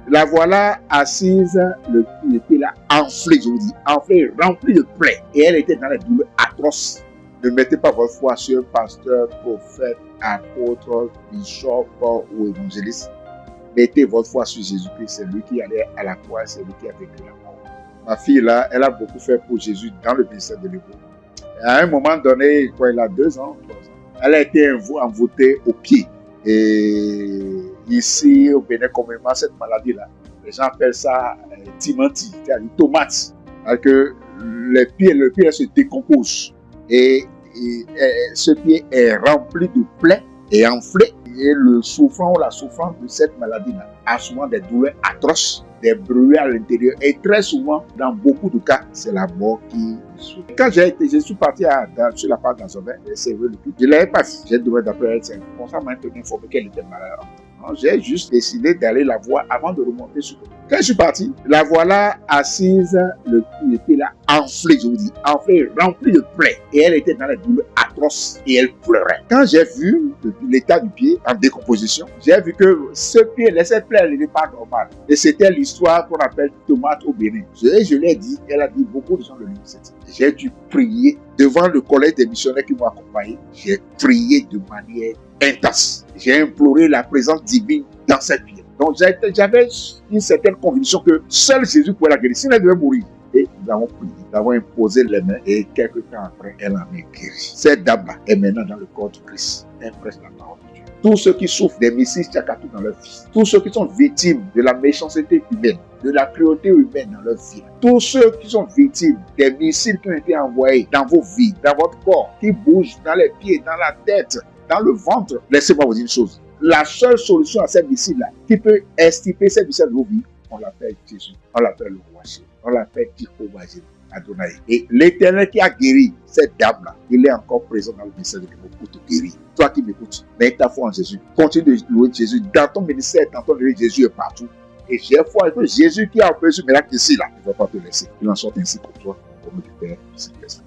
La voilà assise, le pied là, enflé, je vous dis, enflé, rempli de plaies. Et elle était dans la douleur atroce. Ne mettez pas votre foi sur un pasteur, prophète, apôtre, bishop ou évangéliste. Mettez votre foi sur Jésus-Christ. C'est lui qui allait à la croix, c'est lui qui a vécu la mort. Ma fille là, elle a beaucoup fait pour Jésus dans le ministère de l'Église. À un moment donné, quand elle a 2 ans, 3 ans, elle a été envoûtée au pied. Et ici, au Bénin, communément, cette maladie-là, les gens appellent ça timantine, c'est-à-dire tomate. Alors que le pied se décompose. Et ce pied est rempli de plaies et enflé. Et le souffrant ou la souffrance de cette maladie-là a souvent des douleurs atroces, des brûlures à l'intérieur. Et très souvent, dans beaucoup de cas, c'est la mort qui souffre. Quand je suis parti sur la part d'Anzovin, c'est vrai, je ne l'avais pas vu. J'ai demandé d'après elle, c'est pour ça m'a informé qu'elle était malade. J'ai juste décidé d'aller la voir avant de remonter sur le. Quand je suis parti, la voilà assise, le pied là, enflé, je vous dis, enflé, rempli de plaies. Et elle était dans la douleur atroce et elle pleurait. Quand j'ai vu l'état du pied en décomposition, j'ai vu que ce pied, cette plaie, elle n'était pas normale. Et c'était l'histoire qu'on appelle tomate au Bénin. Je l'ai dit, elle a dit, beaucoup de gens de l'université. J'ai dû prier devant le collège des missionnaires qui m'ont accompagné. J'ai prié de manière intense. J'ai imploré la présence divine dans cette vie. Donc j'avais une certaine conviction que seul Jésus pouvait la guérir. Sinon elle devait mourir. Et nous avons prié, nous avons imposé les mains et quelques temps après, elle en est guérie. Cette dame-là est maintenant dans le corps du Christ. Elle prêche la parole de Dieu. Tous ceux qui souffrent des missiles Tchakatou dans leur vie, tous ceux qui sont victimes de la méchanceté humaine, de la cruauté humaine dans leur vie, tous ceux qui sont victimes des missiles qui ont été envoyés dans vos vies, dans votre corps, qui bougent dans les pieds, dans la tête, dans le ventre, laissez-moi vous dire une chose. La seule solution à ces missiles-là, qui peut extirper ces missiles de vos vies, on l'appelle Jésus, on l'appelle le roi, on l'appelle Jehovah Adonai. Et l'Éternel qui a guéri cette dame-là, il est encore présent dans le ministère de Dieu pour te guérir. Toi qui m'écoutes, mets ta foi en Jésus. Continue de louer Jésus dans ton ministère, dans ton lieu, Jésus est partout. Et j'ai foi que Jésus qui a opéré ce miracle ici, là, il ne va pas te laisser. Il en sort ainsi pour toi, au nom du Père, du Saint-Esprit.